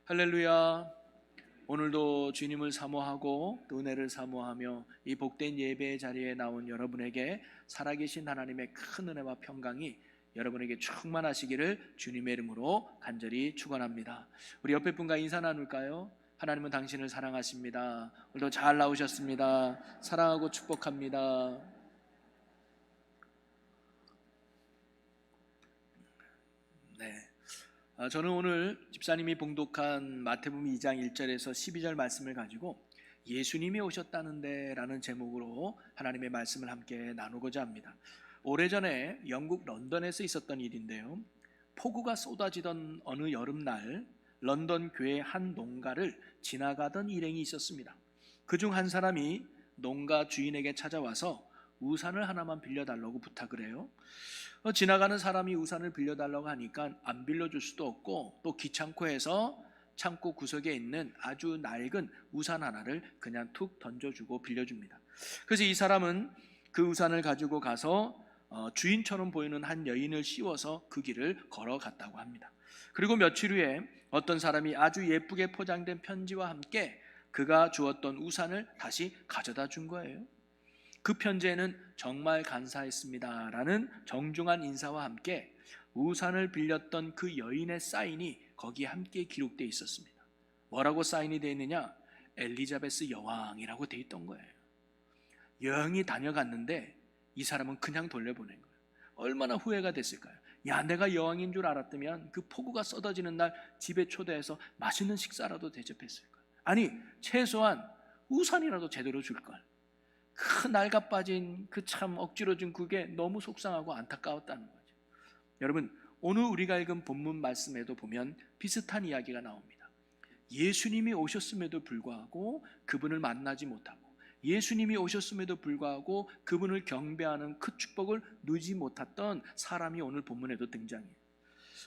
할렐루야. 오늘도 주님을 사모하고 또 은혜를 사모하며 이 복된 예배의 자리에 나온 여러분에게 살아계신 하나님의 큰 은혜와 평강이 여러분에게 충만하시기를 주님의 이름으로 간절히 축원합니다. 우리 옆에 분과 인사 나눌까요? 하나님은 당신을 사랑하십니다. 오늘도 잘 나오셨습니다. 사랑하고 축복합니다. 네. 저는 오늘 집사님이 봉독한 마태복음 2장 1절에서 12절 말씀을 가지고 예수님이 오셨다는데 라는 제목으로 하나님의 말씀을 함께 나누고자 합니다. 오래전에 영국 런던에서 있었던 일인데요, 폭우가 쏟아지던 어느 여름날 런던 교회 한 농가를 지나가던 일행이 있었습니다. 그중 한 사람이 농가 주인에게 찾아와서 우산을 하나만 빌려달라고 부탁을 해요. 지나가는 사람이 우산을 빌려달라고 하니까 안 빌려줄 수도 없고 또 귀찮고 해서 창고 구석에 있는 아주 낡은 우산 하나를 그냥 툭 던져주고 빌려줍니다. 그래서 이 사람은 그 우산을 가지고 가서 주인처럼 보이는 한 여인을 씌워서 그 길을 걸어갔다고 합니다. 그리고 며칠 후에 어떤 사람이 아주 예쁘게 포장된 편지와 함께 그가 주었던 우산을 다시 가져다 준 거예요. 그 편지에는 정말 감사했습니다 라는 정중한 인사와 함께 우산을 빌렸던 그 여인의 사인이 거기에 함께 기록되어 있었습니다. 뭐라고 사인이 되어 있느냐? 엘리자베스 여왕이라고 되어 있던 거예요. 여행이 다녀갔는데 이 사람은 그냥 돌려보낸 거예요. 얼마나 후회가 됐을까요? 야, 내가 여왕인 줄 알았다면 그 폭우가 쏟아지는 날 집에 초대해서 맛있는 식사라도 대접했을 거예요. 아니, 최소한 우산이라도 제대로 줄걸. 그 낡아 빠진 그 참 억지로 준 그게 너무 속상하고 안타까웠다는 거죠. 여러분, 오늘 우리가 읽은 본문 말씀에도 보면 비슷한 이야기가 나옵니다. 예수님이 오셨음에도 불구하고 그분을 만나지 못하고, 예수님이 오셨음에도 불구하고 그분을 경배하는 그 축복을 누리지 못했던 사람이 오늘 본문에도 등장해요.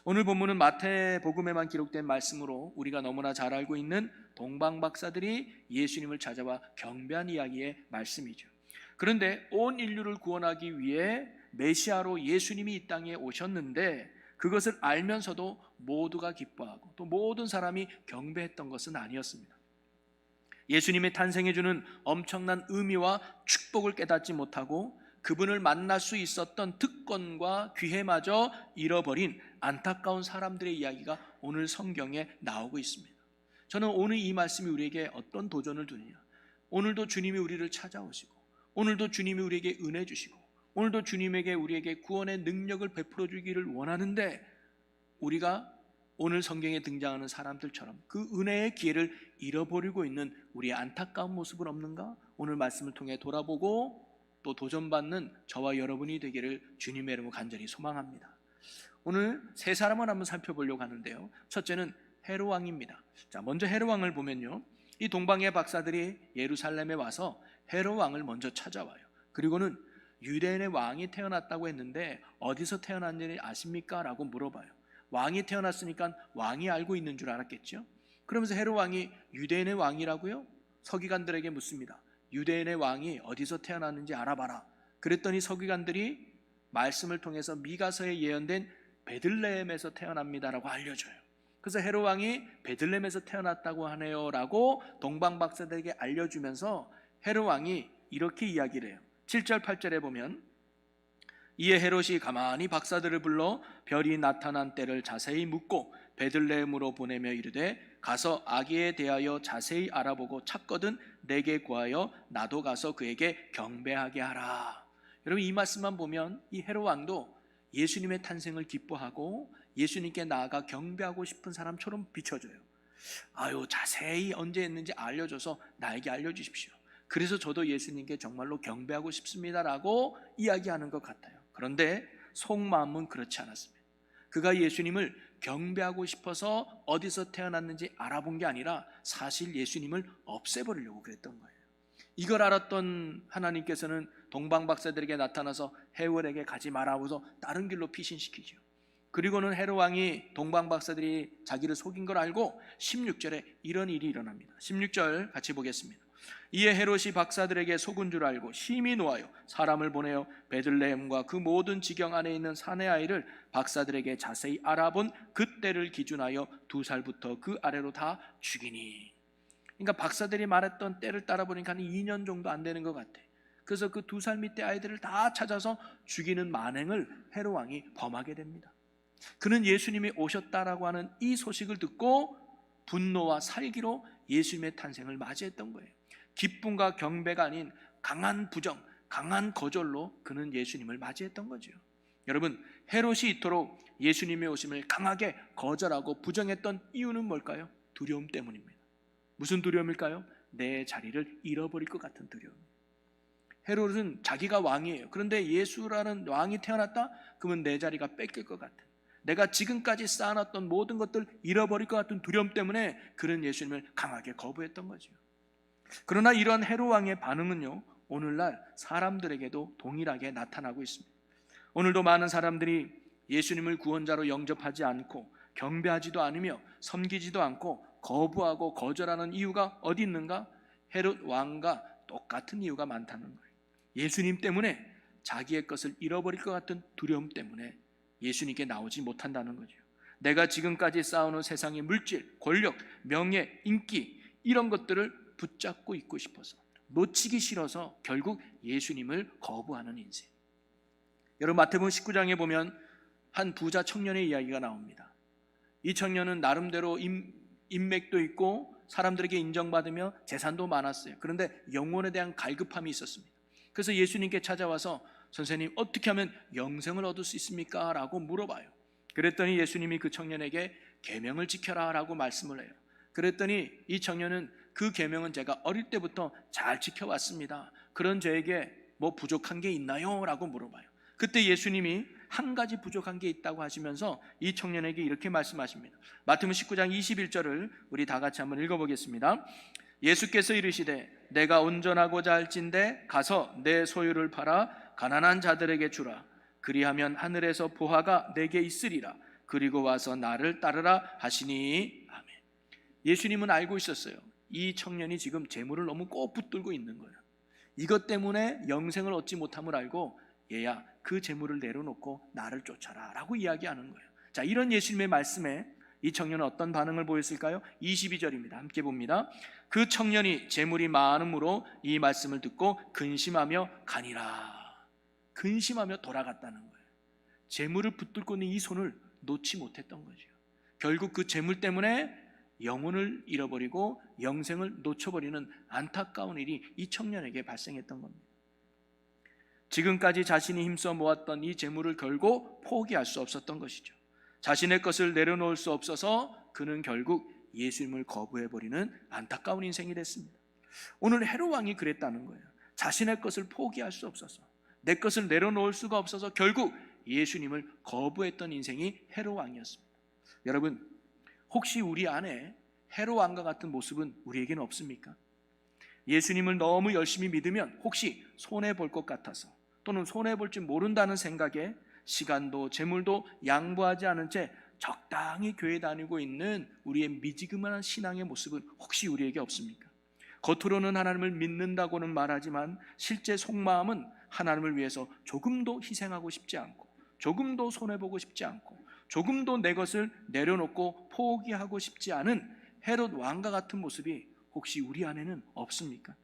오늘 본문은 마태복음에만 기록된 말씀으로 우리가 너무나 잘 알고 있는 동방박사들이 예수님을 찾아와 경배한 이야기의 말씀이죠. 그런데 온 인류를 구원하기 위해 메시아로 예수님이 이 땅에 오셨는데 그것을 알면서도 모두가 기뻐하고 또 모든 사람이 경배했던 것은 아니었습니다. 예수님의 탄생해 주는 엄청난 의미와 축복을 깨닫지 못하고 그분을 만날 수 있었던 특권과 기회마저 잃어버린 안타까운 사람들의 이야기가 오늘 성경에 나오고 있습니다. 저는 오늘 이 말씀이 우리에게 어떤 도전을 주느냐, 오늘도 주님이 우리를 찾아오시고 오늘도 주님이 우리에게 은혜 주시고 오늘도 주님에게 우리에게 구원의 능력을 베풀어 주기를 원하는데 우리가 오늘 성경에 등장하는 사람들처럼 그 은혜의 기회를 잃어버리고 있는 우리의 안타까운 모습은 없는가? 오늘 말씀을 통해 돌아보고 또 도전받는 저와 여러분이 되기를 주님의 이름으로 간절히 소망합니다. 오늘 세 사람을 한번 살펴보려고 하는데요, 첫째는 헤롯 왕입니다. 자, 먼저 헤롯 왕을 보면요, 이 동방의 박사들이 예루살렘에 와서 헤롯 왕을 먼저 찾아와요. 그리고는 유대인의 왕이 태어났다고 했는데 어디서 태어났는지 아십니까? 라고 물어봐요. 왕이 태어났으니까 왕이 알고 있는 줄 알았겠죠. 그러면서 헤롯 왕이 유대인의 왕이라고요? 서기관들에게 묻습니다. 유대인의 왕이 어디서 태어났는지 알아봐라. 그랬더니 서기관들이 말씀을 통해서 미가서에 예언된 베들레헴에서 태어납니다라고 알려줘요. 그래서 헤롯 왕이 베들레헴에서 태어났다고 하네요 라고 동방 박사들에게 알려주면서 헤롯 왕이 이렇게 이야기를 해요. 7절 8절에 보면 이에 헤롯이 가만히 박사들을 불러 별이 나타난 때를 자세히 묻고 베들레헴으로 보내며 이르되 가서 아기에 대하여 자세히 알아보고 찾거든 내게 구하여 나도 가서 그에게 경배하게 하라. 여러분, 이 말씀만 보면 이 헤롯 왕도 예수님의 탄생을 기뻐하고 예수님께 나아가 경배하고 싶은 사람처럼 비춰져요. 아유, 자세히 언제 했는지 알려줘서 나에게 알려주십시오. 그래서 저도 예수님께 정말로 경배하고 싶습니다라고 이야기하는 것 같아요. 그런데 속마음은 그렇지 않았습니다. 그가 예수님을 경배하고 싶어서 어디서 태어났는지 알아본 게 아니라 사실 예수님을 없애버리려고 그랬던 거예요. 이걸 알았던 하나님께서는 동방 박사들에게 나타나서 헤롯에게 가지 말아서 다른 길로 피신시키죠. 그리고는 헤롯 왕이 동방 박사들이 자기를 속인 걸 알고 16절에 이런 일이 일어납니다. 16절 같이 보겠습니다. 이에 헤롯이 박사들에게 속은 줄 알고 심히 노하여 사람을 보내어 베들레헴과 그 모든 지경 안에 있는 사내 아이를 박사들에게 자세히 알아본 그때를 기준하여 2살부터 그 아래로 다 죽이니. 그러니까 박사들이 말했던 때를 따라 보니까 한 2년 정도 안 되는 것 같아. 그래서 그 2살 밑에 아이들을 다 찾아서 죽이는 만행을 헤롯 왕이 범하게 됩니다. 그는 예수님이 오셨다라고 하는 이 소식을 듣고 분노와 살기로 예수님의 탄생을 맞이했던 거예요. 기쁨과 경배가 아닌 강한 부정, 강한 거절로 그는 예수님을 맞이했던 거죠. 여러분, 헤롯이 이토록 예수님의 오심을 강하게 거절하고 부정했던 이유는 뭘까요? 두려움 때문입니다. 무슨 두려움일까요? 내 자리를 잃어버릴 것 같은 두려움. 헤롯은 자기가 왕이에요. 그런데 예수라는 왕이 태어났다? 그러면 내 자리가 뺏길 것 같은, 내가 지금까지 쌓아놨던 모든 것들 잃어버릴 것 같은 두려움 때문에 그는 예수님을 강하게 거부했던 거죠. 그러나 이런 헤롯 왕의 반응은요, 오늘날 사람들에게도 동일하게 나타나고 있습니다. 오늘도 많은 사람들이 예수님을 구원자로 영접하지 않고 경배하지도 않으며 섬기지도 않고 거부하고 거절하는 이유가 어디 있는가? 헤롯 왕과 똑같은 이유가 많다는 거예요. 예수님 때문에 자기의 것을 잃어버릴 것 같은 두려움 때문에 예수님께 나오지 못한다는 거죠. 내가 지금까지 쌓아놓은 세상의 물질, 권력, 명예, 인기 이런 것들을 붙잡고 있고 싶어서, 놓치기 싫어서 결국 예수님을 거부하는 인생. 여러분, 마태복음 19장에 보면 한 부자 청년의 이야기가 나옵니다. 이 청년은 나름대로 인맥도 있고 사람들에게 인정받으며 재산도 많았어요. 그런데 영혼에 대한 갈급함이 있었습니다. 그래서 예수님께 찾아와서 선생님, 어떻게 하면 영생을 얻을 수 있습니까? 라고 물어봐요. 그랬더니 예수님이 그 청년에게 계명을 지켜라 라고 말씀을 해요. 그랬더니 이 청년은 그 계명은 제가 어릴 때부터 잘 지켜왔습니다. 그런 저에게 뭐 부족한 게 있나요? 라고 물어봐요. 그때 예수님이 한 가지 부족한 게 있다고 하시면서 이 청년에게 이렇게 말씀하십니다. 마태복음 19장 21절을 우리 다 같이 한번 읽어보겠습니다. 예수께서 이르시되 내가 온전하고자 할진대 가서 내 소유를 팔아 가난한 자들에게 주라. 그리하면 하늘에서 보화가 내게 있으리라. 그리고 와서 나를 따르라 하시니. 아멘. 예수님은 알고 있었어요. 이 청년이 지금 재물을 너무 꼭 붙들고 있는 거예요. 이것 때문에 영생을 얻지 못함을 알고 얘야, 그 재물을 내려놓고 나를 쫓아라 라고 이야기하는 거예요. 자, 이런 예수님의 말씀에 이 청년은 어떤 반응을 보였을까요? 22절입니다. 함께 봅니다. 그 청년이 재물이 많음으로 이 말씀을 듣고 근심하며 가니라. 근심하며 돌아갔다는 거예요. 재물을 붙들고 있는 이 손을 놓지 못했던 거죠. 결국 그 재물 때문에 영혼을 잃어버리고 영생을 놓쳐버리는 안타까운 일이 이 청년에게 발생했던 겁니다. 지금까지 자신이 힘써 모았던 이 재물을 결국 포기할 수 없었던 것이죠. 자신의 것을 내려놓을 수 없어서 그는 결국 예수님을 거부해버리는 안타까운 인생이 됐습니다. 오늘 헤롯 왕이 그랬다는 거예요. 자신의 것을 포기할 수 없어서, 내 것을 내려놓을 수가 없어서 결국 예수님을 거부했던 인생이 헤롯 왕이었습니다. 여러분, 혹시 우리 안에 헤롯 왕과 같은 모습은 우리에게는 없습니까? 예수님을 너무 열심히 믿으면 혹시 손해볼 것 같아서, 또는 손해볼 줄 모른다는 생각에 시간도 재물도 양보하지 않은 채 적당히 교회 다니고 있는 우리의 미지근한 신앙의 모습은 혹시 우리에게 없습니까? 겉으로는 하나님을 믿는다고는 말하지만 실제 속마음은 하나님을 위해서 조금도 희생하고 싶지 않고, 조금도 손해보고 싶지 않고, 조금도 내 것을 내려놓고 포기하고 싶지 않은 헤롯 왕과 같은 모습이 혹시 우리 안에는 없습니까?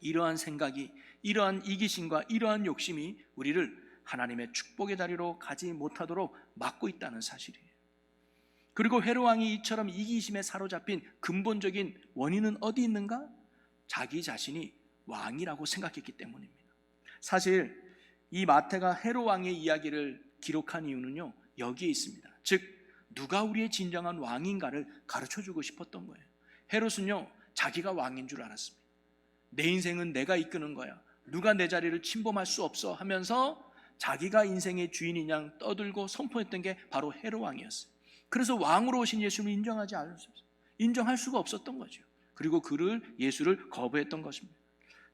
이러한 생각이, 이러한 이기심과 이러한 욕심이 우리를 하나님의 축복의 자리로 가지 못하도록 막고 있다는 사실이에요. 그리고 헤롯 왕이 이처럼 이기심에 사로잡힌 근본적인 원인은 어디 있는가? 자기 자신이 왕이라고 생각했기 때문입니다. 사실 이 마태가 헤롯 왕의 이야기를 기록한 이유는요, 여기에 있습니다. 즉, 누가 우리의 진정한 왕인가를 가르쳐주고 싶었던 거예요. 헤롯은요, 자기가 왕인 줄 알았습니다. 내 인생은 내가 이끄는 거야, 누가 내 자리를 침범할 수 없어 하면서 자기가 인생의 주인인 양 떠들고 선포했던 게 바로 헤롯 왕이었어요. 그래서 왕으로 오신 예수님을 인정하지 않았어요. 인정할 수가 없었던 거죠. 그리고 예수를 거부했던 것입니다.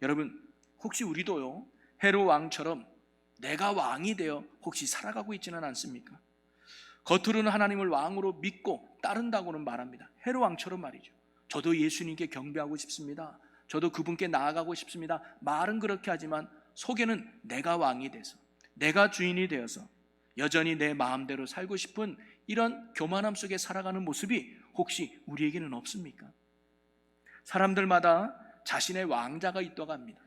여러분, 혹시 우리도요, 헤롯 왕처럼 내가 왕이 되어 혹시 살아가고 있지는 않습니까? 겉으로는 하나님을 왕으로 믿고 따른다고는 말합니다. 헤롯 왕처럼 말이죠. 저도 예수님께 경배하고 싶습니다. 저도 그분께 나아가고 싶습니다. 말은 그렇게 하지만 속에는 내가 왕이 돼서, 내가 주인이 되어서 여전히 내 마음대로 살고 싶은 이런 교만함 속에 살아가는 모습이 혹시 우리에게는 없습니까? 사람들마다 자신의 왕자가 있다고 합니다.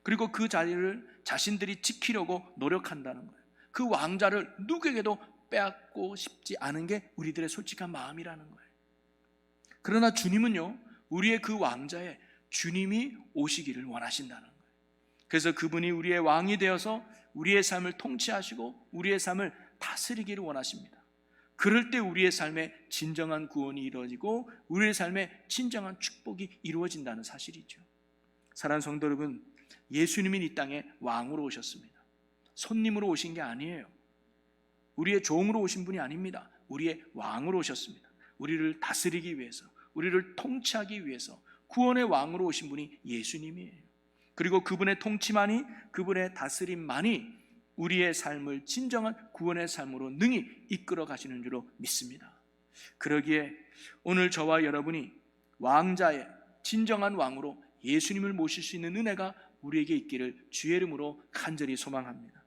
그리고 그 자리를 자신들이 지키려고 노력한다는 거예요. 그 왕자를 누구에게도 빼앗고 싶지 않은 게 우리들의 솔직한 마음이라는 거예요. 그러나 주님은요, 우리의 그 왕자에 주님이 오시기를 원하신다는 거예요. 그래서 그분이 우리의 왕이 되어서 우리의 삶을 통치하시고 우리의 삶을 다스리기를 원하십니다. 그럴 때 우리의 삶에 진정한 구원이 이루어지고 우리의 삶에 진정한 축복이 이루어진다는 사실이죠. 사랑하는 성도 여러분, 예수님이 이 땅에 왕으로 오셨습니다. 손님으로 오신 게 아니에요. 우리의 종으로 오신 분이 아닙니다. 우리의 왕으로 오셨습니다. 우리를 다스리기 위해서, 우리를 통치하기 위해서 구원의 왕으로 오신 분이 예수님이에요. 그리고 그분의 통치만이, 그분의 다스림만이 우리의 삶을 진정한 구원의 삶으로 능히 이끌어 가시는 줄로 믿습니다. 그러기에 오늘 저와 여러분이 왕자의 진정한 왕으로 예수님을 모실 수 있는 은혜가 우리에게 있기를 주의 이름으로 간절히 소망합니다.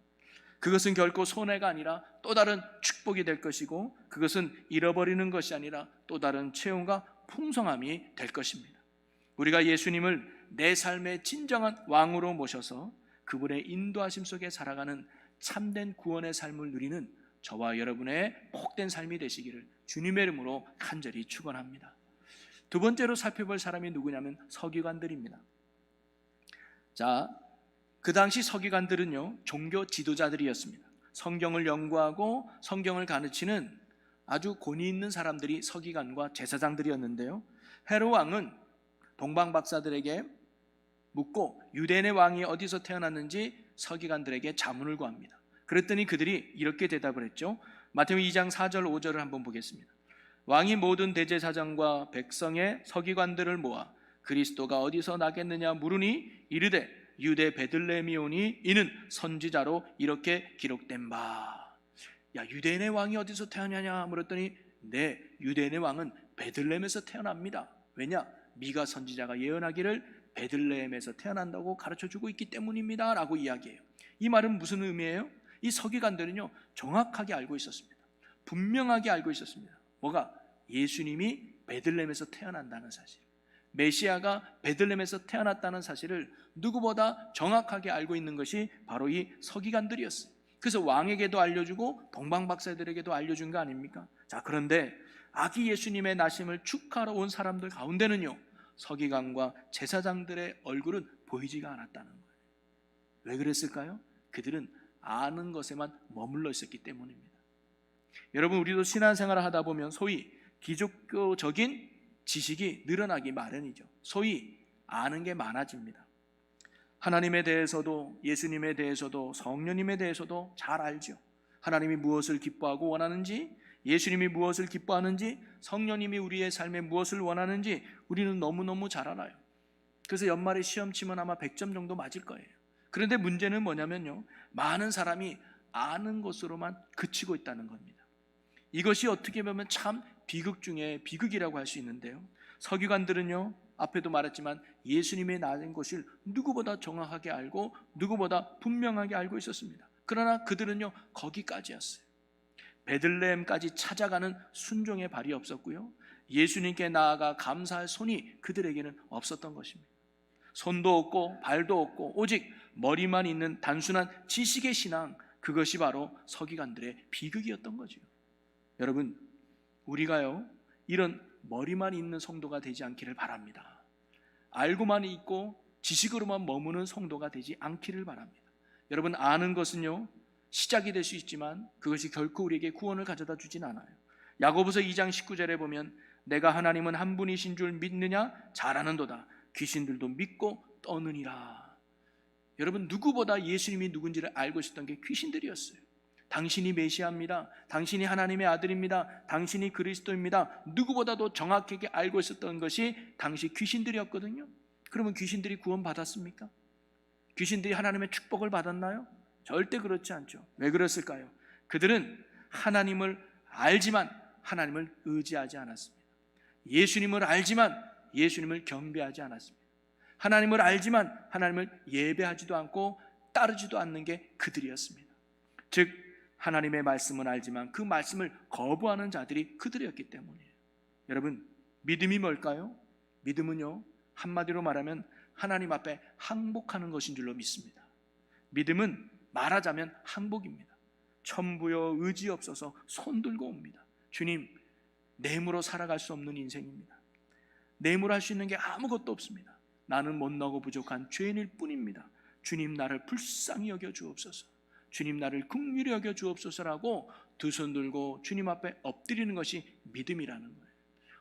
그것은 결코 손해가 아니라 또 다른 축복이 될 것이고, 그것은 잃어버리는 것이 아니라 또 다른 체험과 풍성함이 될 것입니다. 우리가 예수님을 내 삶의 진정한 왕으로 모셔서 그분의 인도하심 속에 살아가는 참된 구원의 삶을 누리는 저와 여러분의 복된 삶이 되시기를 주님의 이름으로 간절히 축원합니다. 두 번째로 살펴볼 사람이 누구냐면 서기관들입니다. 자, 그 당시 서기관들은요, 종교 지도자들이었습니다. 성경을 연구하고 성경을 가르치는 아주 권위 있는 사람들이 서기관과 제사장들이었는데요, 헤롯 왕은 동방 박사들에게 묻고 유대인의 왕이 어디서 태어났는지 서기관들에게 자문을 구합니다. 그랬더니 그들이 이렇게 대답을 했죠. 마태복음 2장 4절 5절을 한번 보겠습니다. 왕이 모든 대제사장과 백성의 서기관들을 모아 그리스도가 어디서 나겠느냐 물으니 이르되 유대 베들레헴이오니 이는 선지자로 이렇게 기록된 바. 야, 유대인의 왕이 어디서 태어나냐 물었더니 네, 유대인의 왕은 베들레헴에서 태어납니다. 왜냐? 미가 선지자가 예언하기를 베들레헴에서 태어난다고 가르쳐주고 있기 때문입니다 라고 이야기해요. 이 말은 무슨 의미예요? 이 서기관들은요, 정확하게 알고 있었습니다. 분명하게 알고 있었습니다. 뭐가? 예수님이 베들레헴에서 태어난다는 사실, 메시아가 베들레헴에서 태어났다는 사실을 누구보다 정확하게 알고 있는 것이 바로 이 서기관들이었어요. 그래서 왕에게도 알려주고 동방박사들에게도 알려준 거 아닙니까? 자, 그런데 아기 예수님의 나심을 축하하러 온 사람들 가운데는요, 서기관과 제사장들의 얼굴은 보이지가 않았다는 거예요. 왜 그랬을까요? 그들은 아는 것에만 머물러 있었기 때문입니다. 여러분, 우리도 신앙생활을 하다 보면 소위 기독교적인 지식이 늘어나기 마련이죠. 소위 아는 게 많아집니다. 하나님에 대해서도 예수님에 대해서도 성령님에 대해서도 잘 알죠. 하나님이 무엇을 기뻐하고 원하는지, 예수님이 무엇을 기뻐하는지, 성령님이 우리의 삶에 무엇을 원하는지 우리는 너무너무 잘 알아요. 그래서 연말에 시험 치면 아마 100점 정도 맞을 거예요. 그런데 문제는 뭐냐면요, 많은 사람이 아는 것으로만 그치고 있다는 겁니다. 이것이 어떻게 보면 참 비극 중에 비극이라고 할 수 있는데요, 서기관들은요, 앞에도 말했지만 예수님의 낳은 것을 누구보다 정확하게 알고 누구보다 분명하게 알고 있었습니다. 그러나 그들은요, 거기까지였어요. 베들레헴까지 찾아가는 순종의 발이 없었고요, 예수님께 나아가 감사할 손이 그들에게는 없었던 것입니다. 손도 없고 발도 없고 오직 머리만 있는 단순한 지식의 신앙, 그것이 바로 서기관들의 비극이었던 거죠. 여러분, 우리가요, 이런 머리만 있는 성도가 되지 않기를 바랍니다. 알고만 있고 지식으로만 머무는 성도가 되지 않기를 바랍니다. 여러분, 아는 것은요, 시작이 될 수 있지만 그것이 결코 우리에게 구원을 가져다 주진 않아요. 야고보서 2장 19절에 보면 내가 하나님은 한 분이신 줄 믿느냐? 잘 아는도다. 귀신들도 믿고 떠느니라. 여러분, 누구보다 예수님이 누군지를 알고 있었던 게 귀신들이었어요. 당신이 메시아입니다. 당신이 하나님의 아들입니다. 당신이 그리스도입니다. 누구보다도 정확하게 알고 있었던 것이 당시 귀신들이었거든요. 그러면 귀신들이 구원 받았습니까? 귀신들이 하나님의 축복을 받았나요? 절대 그렇지 않죠. 왜 그랬을까요? 그들은 하나님을 알지만 하나님을 의지하지 않았습니다. 예수님을 알지만 예수님을 경배하지 않았습니다. 하나님을 알지만 하나님을 예배하지도 않고 따르지도 않는 게 그들이었습니다. 즉 하나님의 말씀은 알지만 그 말씀을 거부하는 자들이 그들이었기 때문이에요. 여러분, 믿음이 뭘까요? 믿음은요, 한마디로 말하면 하나님 앞에 항복하는 것인 줄로 믿습니다. 믿음은 말하자면 항복입니다. 천부여 의지 없어서 손 들고 옵니다. 주님, 내 힘으로 살아갈 수 없는 인생입니다. 내 힘으로 할 수 있는 게 아무것도 없습니다. 나는 못나고 부족한 죄인일 뿐입니다. 주님, 나를 불쌍히 여겨 주옵소서. 주님, 나를 긍휼히 여겨 주옵소서라고 두 손 들고 주님 앞에 엎드리는 것이 믿음이라는 거예요.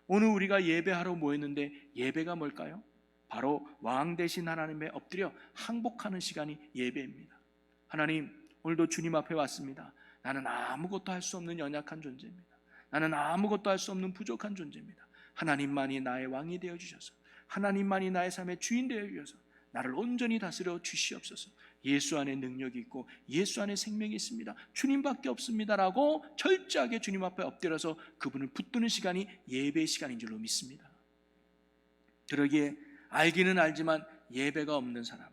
오늘 우리가 예배하러 모였는데 예배가 뭘까요? 바로 왕 대신 하나님에 엎드려 항복하는 시간이 예배입니다. 하나님, 오늘도 주님 앞에 왔습니다. 나는 아무것도 할 수 없는 연약한 존재입니다. 나는 아무것도 할 수 없는 부족한 존재입니다. 하나님만이 나의 왕이 되어 주셔서, 하나님만이 나의 삶의 주인 되어 주셔서 나를 온전히 다스려 주시옵소서. 예수 안에 능력이 있고 예수 안에 생명이 있습니다. 주님밖에 없습니다라고 철저하게 주님 앞에 엎드려서 그분을 붙드는 시간이 예배의 시간인 줄로 믿습니다. 그러기에 알기는 알지만 예배가 없는 사람,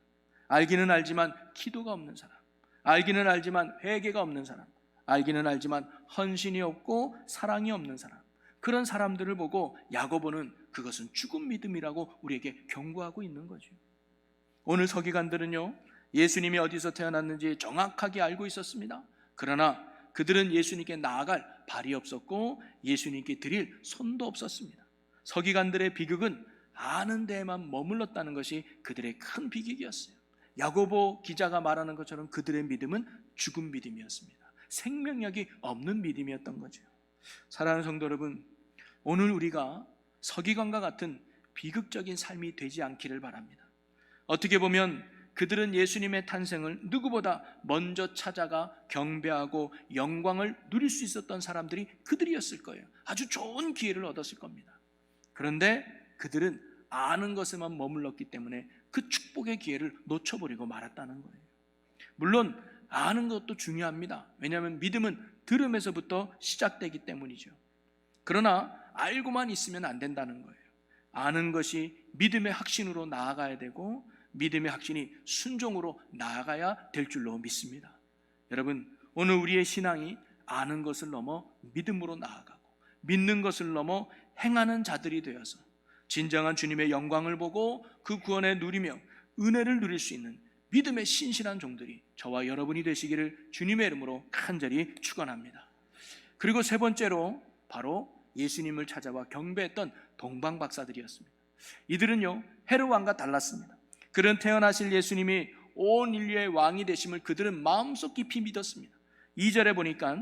알기는 알지만 기도가 없는 사람, 알기는 알지만 회개가 없는 사람, 알기는 알지만 헌신이 없고 사랑이 없는 사람, 그런 사람들을 보고 야고보는 그것은 죽은 믿음이라고 우리에게 경고하고 있는 거죠. 오늘 서기관들은요, 예수님이 어디서 태어났는지 정확하게 알고 있었습니다. 그러나 그들은 예수님께 나아갈 발이 없었고 예수님께 드릴 손도 없었습니다. 서기관들의 비극은 아는 데에만 머물렀다는 것이 그들의 큰 비극이었어요. 야고보 기자가 말하는 것처럼 그들의 믿음은 죽은 믿음이었습니다. 생명력이 없는 믿음이었던 거죠. 사랑하는 성도 여러분, 오늘 우리가 서기관과 같은 비극적인 삶이 되지 않기를 바랍니다. 어떻게 보면 그들은 예수님의 탄생을 누구보다 먼저 찾아가 경배하고 영광을 누릴 수 있었던 사람들이 그들이었을 거예요. 아주 좋은 기회를 얻었을 겁니다. 그런데 그들은 아는 것에만 머물렀기 때문에 그 축복의 기회를 놓쳐버리고 말았다는 거예요. 물론 아는 것도 중요합니다. 왜냐하면 믿음은 들음에서부터 시작되기 때문이죠. 그러나 알고만 있으면 안 된다는 거예요. 아는 것이 믿음의 확신으로 나아가야 되고 믿음의 확신이 순종으로 나아가야 될 줄로 믿습니다. 여러분, 오늘 우리의 신앙이 아는 것을 넘어 믿음으로 나아가고 믿는 것을 넘어 행하는 자들이 되어서 진정한 주님의 영광을 보고 그 구원에 누리며 은혜를 누릴 수 있는 믿음의 신실한 종들이 저와 여러분이 되시기를 주님의 이름으로 간절히 축원합니다. 그리고 세 번째로 바로 예수님을 찾아와 경배했던 동방박사들이었습니다. 이들은요, 헤롯 왕과 달랐습니다. 그런 태어나실 예수님이 온 인류의 왕이 되심을 그들은 마음속 깊이 믿었습니다. 2절에 보니까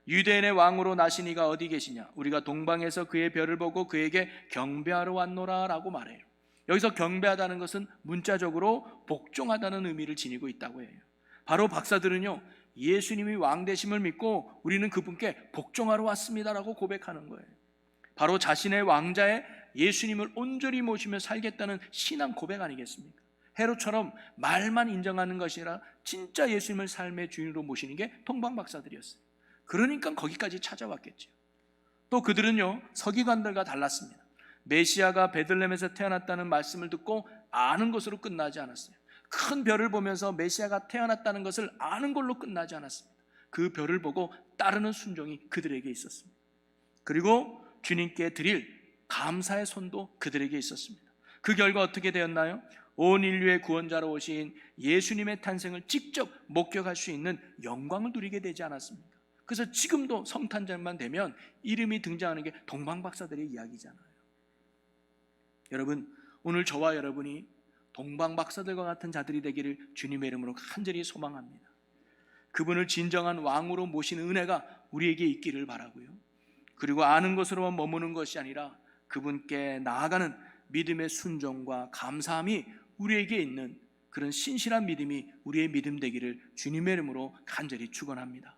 유대인의 왕으로 나신 이가 어디 계시냐? 우리가 동방에서 그의 별을 보고 그에게 경배하러 왔노라 라고 말해요. 여기서 경배하다는 것은 문자적으로 복종하다는 의미를 지니고 있다고 해요. 바로 박사들은요, 예수님이 왕 되심을 믿고 우리는 그분께 복종하러 왔습니다라고 고백하는 거예요. 바로 자신의 왕자의 예수님을 온전히 모시며 살겠다는 신앙 고백 아니겠습니까? 헤롯처럼 말만 인정하는 것이 아니라 진짜 예수님을 삶의 주인으로 모시는 게 동방박사들이었어요. 그러니까 거기까지 찾아왔겠죠. 또 그들은요, 서기관들과 달랐습니다. 메시아가 베들레헴에서 태어났다는 말씀을 듣고 아는 것으로 끝나지 않았어요. 큰 별을 보면서 메시아가 태어났다는 것을 아는 걸로 끝나지 않았습니다. 그 별을 보고 따르는 순종이 그들에게 있었습니다. 그리고 주님께 드릴 감사의 손도 그들에게 있었습니다. 그 결과 어떻게 되었나요? 온 인류의 구원자로 오신 예수님의 탄생을 직접 목격할 수 있는 영광을 누리게 되지 않았습니까? 그래서 지금도 성탄절만 되면 이름이 등장하는 게 동방박사들의 이야기잖아요. 여러분, 오늘 저와 여러분이 동방박사들과 같은 자들이 되기를 주님의 이름으로 간절히 소망합니다. 그분을 진정한 왕으로 모시는 은혜가 우리에게 있기를 바라고요. 그리고 아는 것으로만 머무는 것이 아니라 그분께 나아가는 믿음의 순종과 감사함이 우리에게 있는 그런 신실한 믿음이 우리의 믿음 되기를 주님의 이름으로 간절히 축원합니다.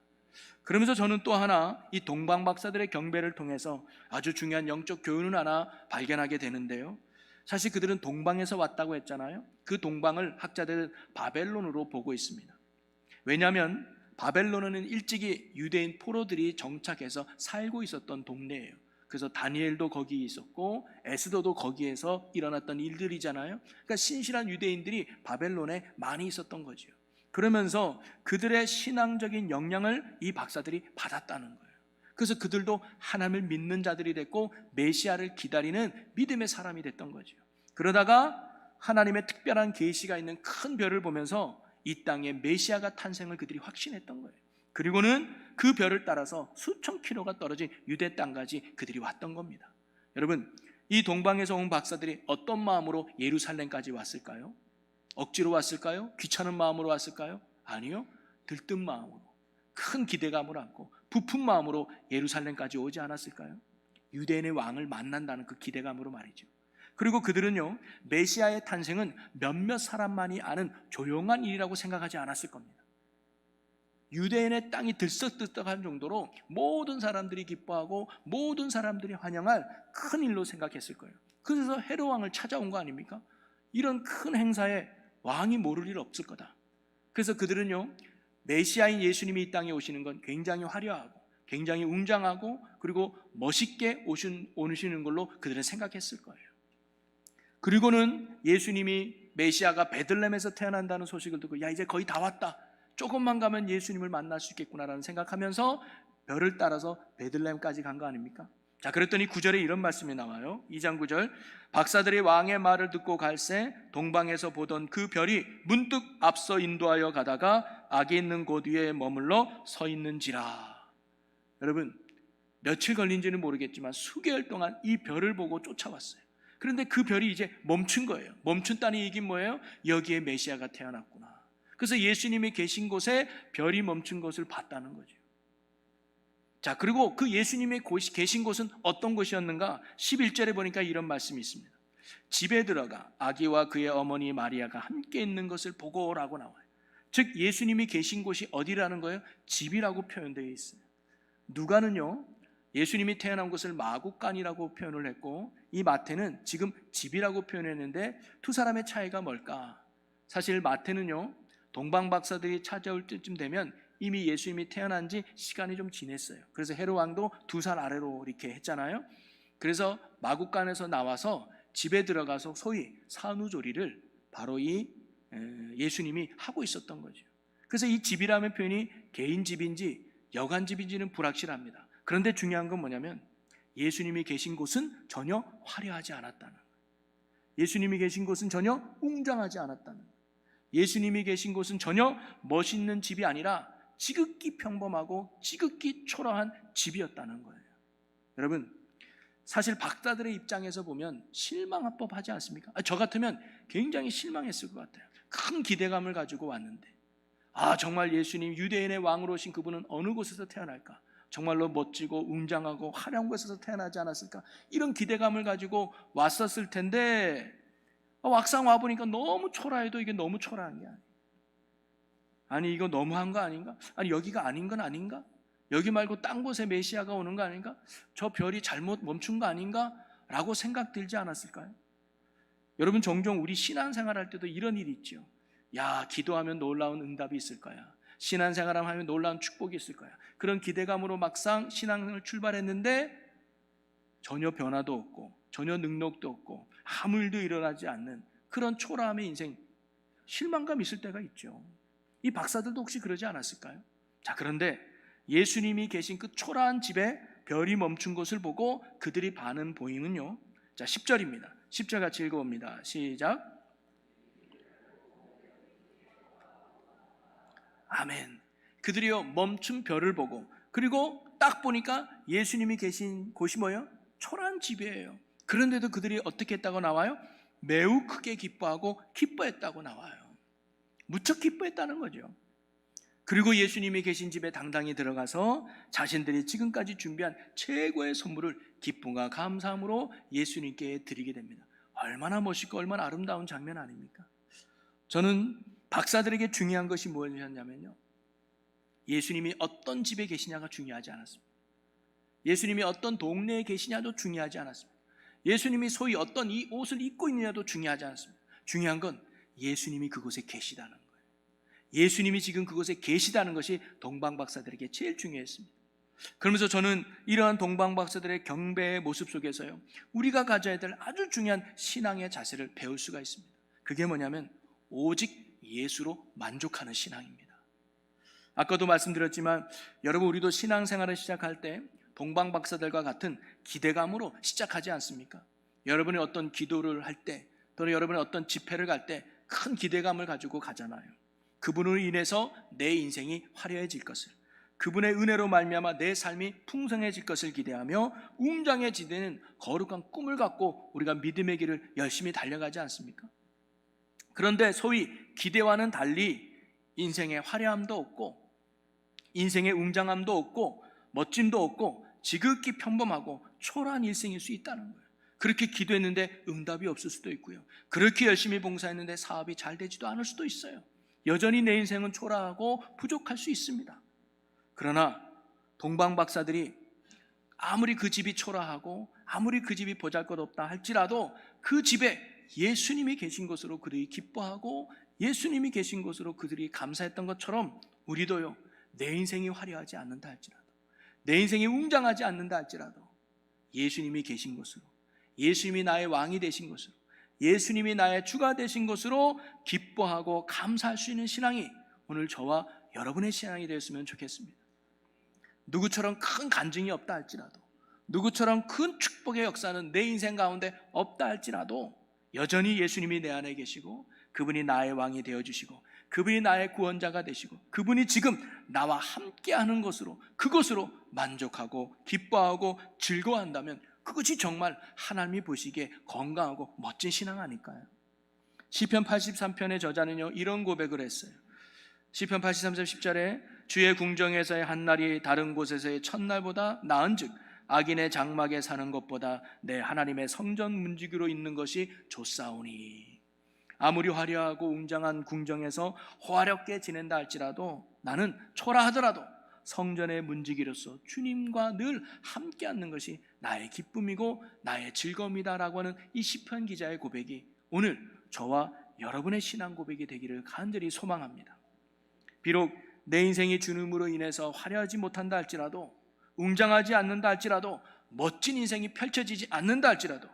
그러면서 저는 또 하나 이 동방박사들의 경배를 통해서 아주 중요한 영적 교훈을 하나 발견하게 되는데요. 사실 그들은 동방에서 왔다고 했잖아요. 그 동방을 학자들은 바벨론으로 보고 있습니다. 왜냐하면 바벨론은 일찍이 유대인 포로들이 정착해서 살고 있었던 동네예요. 그래서 다니엘도 거기 있었고 에스더도 거기에서 일어났던 일들이잖아요. 그러니까 신실한 유대인들이 바벨론에 많이 있었던 거죠. 그러면서 그들의 신앙적인 영향을 이 박사들이 받았다는 거예요. 그래서 그들도 하나님을 믿는 자들이 됐고 메시아를 기다리는 믿음의 사람이 됐던 거죠. 그러다가 하나님의 특별한 계시가 있는 큰 별을 보면서 이 땅에 메시아가 탄생을 그들이 확신했던 거예요. 그리고는 그 별을 따라서 수천 킬로가 떨어진 유대 땅까지 그들이 왔던 겁니다. 여러분, 이 동방에서 온 박사들이 어떤 마음으로 예루살렘까지 왔을까요? 억지로 왔을까요? 귀찮은 마음으로 왔을까요? 아니요, 들뜬 마음으로, 큰 기대감을 안고 부푼 마음으로 예루살렘까지 오지 않았을까요? 유대인의 왕을 만난다는 그 기대감으로 말이죠. 그리고 그들은요, 메시아의 탄생은 몇몇 사람만이 아는 조용한 일이라고 생각하지 않았을 겁니다. 유대인의 땅이 들썩들썩할 정도로 모든 사람들이 기뻐하고 모든 사람들이 환영할 큰 일로 생각했을 거예요. 그래서 헤롯 왕을 찾아온 거 아닙니까? 이런 큰 행사에 왕이 모를 일 없을 거다. 그래서 그들은요, 메시아인 예수님이 이 땅에 오시는 건 굉장히 화려하고 굉장히 웅장하고 그리고 멋있게 오시는 걸로 그들은 생각했을 거예요. 그리고는 예수님이 메시아가 베들레헴에서 태어난다는 소식을 듣고 야, 이제 거의 다 왔다, 조금만 가면 예수님을 만날 수 있겠구나라는 생각하면서 별을 따라서 베들레헴까지 간 거 아닙니까? 자, 그랬더니 9절에 이런 말씀이 나와요. 2장 9절, 박사들이 왕의 말을 듣고 갈새 동방에서 보던 그 별이 문득 앞서 인도하여 가다가 악이 있는 곳 위에 머물러 서 있는지라. 여러분, 며칠 걸린지는 모르겠지만 수개월 동안 이 별을 보고 쫓아왔어요. 그런데 그 별이 이제 멈춘 거예요. 멈춘다는 얘기는 뭐예요? 여기에 메시아가 태어났구나. 그래서 예수님이 계신 곳에 별이 멈춘 것을 봤다는 거죠. 자, 그리고 그 예수님이 계신 곳은 어떤 곳이었는가? 11절에 보니까 이런 말씀이 있습니다. 집에 들어가 아기와 그의 어머니 마리아가 함께 있는 것을 보고라고 나와요. 즉 예수님이 계신 곳이 어디라는 거예요? 집이라고 표현되어 있어요. 누가는요, 예수님이 태어난 곳을 마구간이라고 표현을 했고 이 마태는 지금 집이라고 표현했는데 두 사람의 차이가 뭘까? 사실 마태는요, 동방 박사들이 찾아올 때쯤 되면 이미 예수님이 태어난 지 시간이 좀 지났어요. 그래서 헤롯 왕도 2살 아래로 이렇게 했잖아요. 그래서 마구간에서 나와서 집에 들어가서 소위 산후조리를 바로 이 예수님이 하고 있었던 거죠. 그래서 이 집이라는 표현이 개인 집인지 여관 집인지는 불확실합니다. 그런데 중요한 건 뭐냐면 예수님이 계신 곳은 전혀 화려하지 않았다는 거예요. 예수님이 계신 곳은 전혀 웅장하지 않았다는 거예요. 예수님이 계신 곳은 전혀 멋있는 집이 아니라 지극히 평범하고 지극히 초라한 집이었다는 거예요. 여러분, 사실 박사들의 입장에서 보면 실망할 법하지 않습니까? 저 같으면 굉장히 실망했을 것 같아요. 큰 기대감을 가지고 왔는데 정말 예수님 유대인의 왕으로 오신 그분은 어느 곳에서 태어날까? 정말로 멋지고 웅장하고 화려한 곳에서 태어나지 않았을까? 이런 기대감을 가지고 왔었을 텐데 막상 와보니까 너무 초라해도 이게 너무 초라한 게 아니에요. 아니 이거 너무한 거 아닌가? 아니 여기가 아닌 건 아닌가? 여기 말고 딴 곳에 메시아가 오는 거 아닌가? 저 별이 잘못 멈춘 거 아닌가? 라고 생각 들지 않았을까요? 여러분, 종종 우리 신앙생활 할 때도 이런 일이 있죠. 야, 기도하면 놀라운 응답이 있을 거야. 신앙생활 하면 놀라운 축복이 있을 거야. 그런 기대감으로 막상 신앙을 출발했는데 전혀 변화도 없고 전혀 능력도 없고 아무 일도 일어나지 않는 그런 초라함의 인생, 실망감 있을 때가 있죠. 이 박사들도 혹시 그러지 않았을까요? 자, 그런데 예수님이 계신 그 초라한 집에 별이 멈춘 것을 보고 그들이 반응 보이는요, 자 10절입니다. 10절 같이 읽어봅니다. 시작. 아멘. 그들이요 멈춘 별을 보고, 그리고 딱 보니까 예수님이 계신 곳이 뭐예요? 초라한 집이에요. 그런데도 그들이 어떻게 했다고 나와요? 매우 크게 기뻐하고 기뻐했다고 나와요. 무척 기뻐했다는 거죠. 그리고 예수님이 계신 집에 당당히 들어가서 자신들이 지금까지 준비한 최고의 선물을 기쁨과 감사함으로 예수님께 드리게 됩니다. 얼마나 멋있고 얼마나 아름다운 장면 아닙니까? 저는 박사들에게 중요한 것이 무엇이었냐면요, 예수님이 어떤 집에 계시냐가 중요하지 않았습니다. 예수님이 어떤 동네에 계시냐도 중요하지 않았습니다. 예수님이 소위 어떤 이 옷을 입고 있느냐도 중요하지 않았습니다. 중요한 건 예수님이 그곳에 계시다는 거예요. 예수님이 지금 그곳에 계시다는 것이 동방 박사들에게 제일 중요했습니다. 그러면서 저는 이러한 동방박사들의 경배의 모습 속에서요, 우리가 가져야 될 아주 중요한 신앙의 자세를 배울 수가 있습니다. 그게 뭐냐면 오직 예수로 만족하는 신앙입니다. 아까도 말씀드렸지만 여러분, 우리도 신앙생활을 시작할 때 동방박사들과 같은 기대감으로 시작하지 않습니까? 여러분이 어떤 기도를 할 때, 또는 여러분이 어떤 집회를 갈 때 큰 기대감을 가지고 가잖아요. 그분으로 인해서 내 인생이 화려해질 것을, 그분의 은혜로 말미암아 내 삶이 풍성해질 것을 기대하며 웅장해지는 거룩한 꿈을 갖고 우리가 믿음의 길을 열심히 달려가지 않습니까? 그런데 소위 기대와는 달리 인생의 화려함도 없고, 인생의 웅장함도 없고, 멋짐도 없고, 지극히 평범하고 초라한 일생일 수 있다는 거예요. 그렇게 기도했는데 응답이 없을 수도 있고요, 그렇게 열심히 봉사했는데 사업이 잘 되지도 않을 수도 있어요. 여전히 내 인생은 초라하고 부족할 수 있습니다. 그러나 동방박사들이 아무리 그 집이 초라하고 아무리 그 집이 보잘것없다 할지라도 그 집에 예수님이 계신 것으로 그들이 기뻐하고 예수님이 계신 것으로 그들이 감사했던 것처럼 우리도요, 내 인생이 화려하지 않는다 할지라도, 내 인생이 웅장하지 않는다 할지라도 예수님이 계신 것으로, 예수님이 나의 왕이 되신 것으로, 예수님이 나의 주가 되신 것으로 기뻐하고 감사할 수 있는 신앙이 오늘 저와 여러분의 신앙이 되었으면 좋겠습니다. 누구처럼 큰 간증이 없다 할지라도, 누구처럼 큰 축복의 역사는 내 인생 가운데 없다 할지라도 여전히 예수님이 내 안에 계시고 그분이 나의 왕이 되어주시고 그분이 나의 구원자가 되시고 그분이 지금 나와 함께하는 것으로, 그것으로 만족하고 기뻐하고 즐거워한다면 그것이 정말 하나님이 보시기에 건강하고 멋진 신앙 아닐까요? 시편 83편의 저자는요, 이런 고백을 했어요. 시편 83편 10절에 주의 궁정에서의 한날이 다른 곳에서의 첫날보다 나은즉 악인의 장막에 사는 것보다 내 하나님의 성전 문지기로 있는 것이 좋사오니. 아무리 화려하고 웅장한 궁정에서 호화롭게 지낸다 할지라도 나는 초라하더라도 성전의 문지기로서 주님과 늘 함께 앉는 것이 나의 기쁨이고 나의 즐거움이다라고 하는 이 시편 기자의 고백이 오늘 저와 여러분의 신앙 고백이 되기를 간절히 소망합니다. 비록 내 인생이 주님으로 인해서 화려하지 못한다 할지라도, 웅장하지 않는다 할지라도, 멋진 인생이 펼쳐지지 않는다 할지라도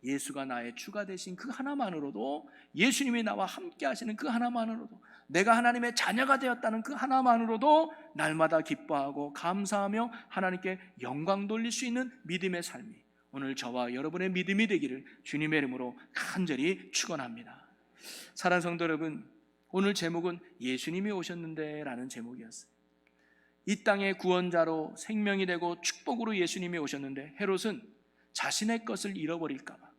예수가 나의 주가 되신 그 하나만으로도, 예수님이 나와 함께 하시는 그 하나만으로도, 내가 하나님의 자녀가 되었다는 그 하나만으로도 날마다 기뻐하고 감사하며 하나님께 영광 돌릴 수 있는 믿음의 삶이 오늘 저와 여러분의 믿음이 되기를 주님의 이름으로 간절히 축원합니다. 사랑하는 성도 여러분, 오늘 제목은 예수님이 오셨는데 라는 제목이었어요. 이 땅의 구원자로 생명이 되고 축복으로 예수님이 오셨는데 헤롯은 자신의 것을 잃어버릴까 봐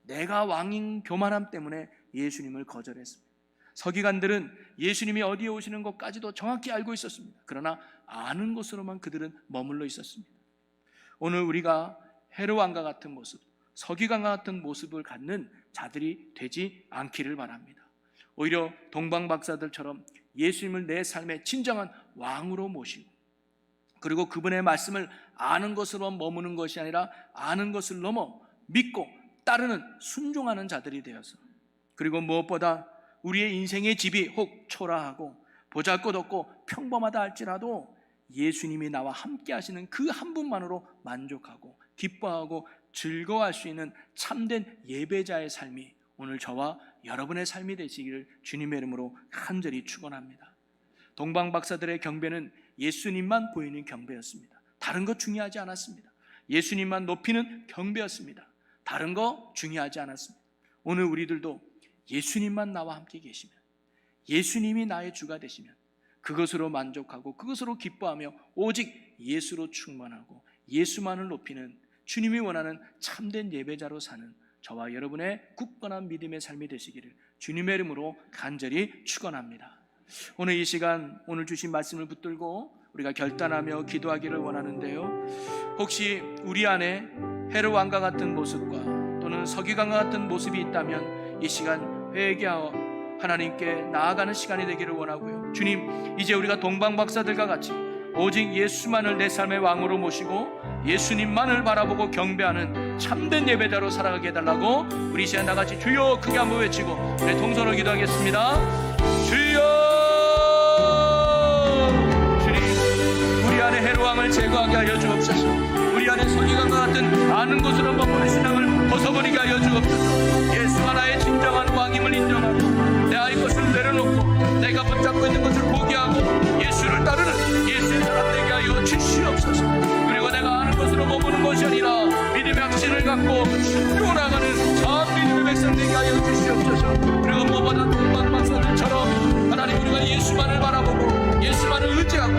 내가 왕인 교만함 때문에 예수님을 거절했습니다. 서기관들은 예수님이 어디에 오시는 것까지도 정확히 알고 있었습니다. 그러나 아는 것으로만 그들은 머물러 있었습니다. 오늘 우리가 헤롯 왕과 같은 모습, 서기관과 같은 모습을 갖는 자들이 되지 않기를 바랍니다. 오히려 동방박사들처럼 예수님을 내 삶의 진정한 왕으로 모시고, 그리고 그분의 말씀을 아는 것으로 머무는 것이 아니라 아는 것을 넘어 믿고 따르는, 순종하는 자들이 되어서, 그리고 무엇보다 우리의 인생의 집이 혹 초라하고 보잘것없고 평범하다 할지라도 예수님이 나와 함께 하시는 그 한 분만으로 만족하고 기뻐하고 즐거워할 수 있는 참된 예배자의 삶이 오늘 저와 여러분의 삶이 되시기를 주님의 이름으로 간절히 축원합니다. 동방박사들의 경배는 예수님만 보이는 경배였습니다. 다른 것 중요하지 않았습니다. 예수님만 높이는 경배였습니다. 다른 거 중요하지 않았습니다. 오늘 우리들도 예수님만 나와 함께 계시면, 예수님이 나의 주가 되시면 그것으로 만족하고 그것으로 기뻐하며 오직 예수로 충만하고 예수만을 높이는, 주님이 원하는 참된 예배자로 사는 저와 여러분의 굳건한 믿음의 삶이 되시기를 주님의 이름으로 간절히 축원합니다. 오늘 이 시간 오늘 주신 말씀을 붙들고 우리가 결단하며 기도하기를 원하는데요, 혹시 우리 안에 헤롯 왕과 같은 모습과 또는 서기관과 같은 모습이 있다면 이 시간 회개하여 하나님께 나아가는 시간이 되기를 원하고요, 주님, 이제 우리가 동방박사들과 같이 오직 예수만을 내 삶의 왕으로 모시고 예수님만을 바라보고 경배하는 참된 예배자로 살아가게 해달라고 우리 시간 다같이 주여 크게 한번 외치고 우리 동서로 기도하겠습니다. 주여, 주님, 우리 안에 해로왕을 제거하게 하여 주옵소서. 우리 안에 서기관과 같은 아는 것으로 머무는 신앙을 벗어버리게 하여 주옵소서. 예수가 나의 진정한 왕임을 인정하고 내 아이 것을 내려놓고 내가 붙잡고 있는 것을 포기하고 예수를 따르는 예수의 사람 되게 하여 주시옵소서. 그리고 내가 아는 것으로 머무는 것이 아니라 믿음의 확신을 갖고 숨기고 나가는 참 믿음의 백성 되게 하여 주시옵소서. 그리고 무엇보다 동방 박사들처럼 하나님 우리가 예수만을 바라보고 예수만을 의지하고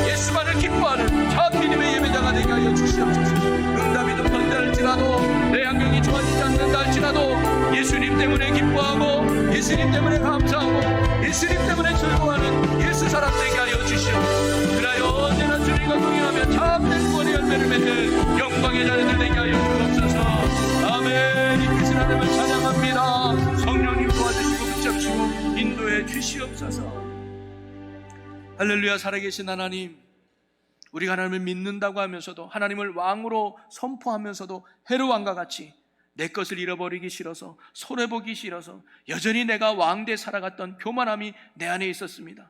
예수만을 기뻐하는 참 믿음의 예배자가 되게 하여 주시옵소서. 응답이 높은다 할지라도 내 환경이 좋아지지 않는다 할지라도 예수님 때문에 기뻐하고 예수님 때문에 감사하고 예수님 때문에 즐거워하는 예수 사람 되게 하여 주시옵소서. 그리하여 언제나 주님과 동행하며 참된 구원의 열매를 맺는 영광의 자녀들 되게 하여 주옵소서. 아멘. 이 크신 하나님을 찬양합니다. 성령님 도와주시고 붙잡시고 인도해 주시옵소서. 할렐루야. 살아계신 하나님, 우리가 하나님을 믿는다고 하면서도 하나님을 왕으로 선포하면서도 헤롯 왕과 같이 내 것을 잃어버리기 싫어서 손해보기 싫어서 여전히 내가 왕대 살아갔던 교만함이 내 안에 있었습니다.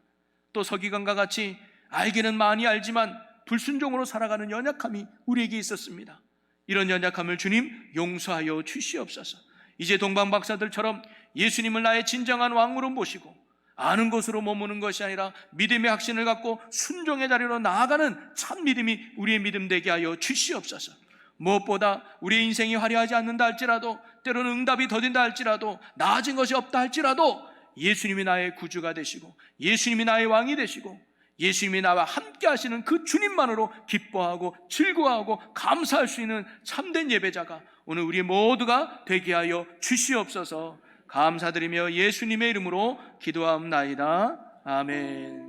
또 서기관과 같이 알기는 많이 알지만 불순종으로 살아가는 연약함이 우리에게 있었습니다. 이런 연약함을 주님 용서하여 주시옵소서. 이제 동방박사들처럼 예수님을 나의 진정한 왕으로 모시고 아는 것으로 머무는 것이 아니라 믿음의 확신을 갖고 순종의 자리로 나아가는 참 믿음이 우리의 믿음 되게 하여 주시옵소서. 무엇보다 우리의 인생이 화려하지 않는다 할지라도, 때로는 응답이 더딘다 할지라도, 나아진 것이 없다 할지라도 예수님이 나의 구주가 되시고 예수님이 나의 왕이 되시고 예수님이 나와 함께 하시는 그 주님만으로 기뻐하고 즐거워하고 감사할 수 있는 참된 예배자가 오늘 우리 모두가 되게 하여 주시옵소서. 감사드리며 예수님의 이름으로 기도하옵나이다. 아멘.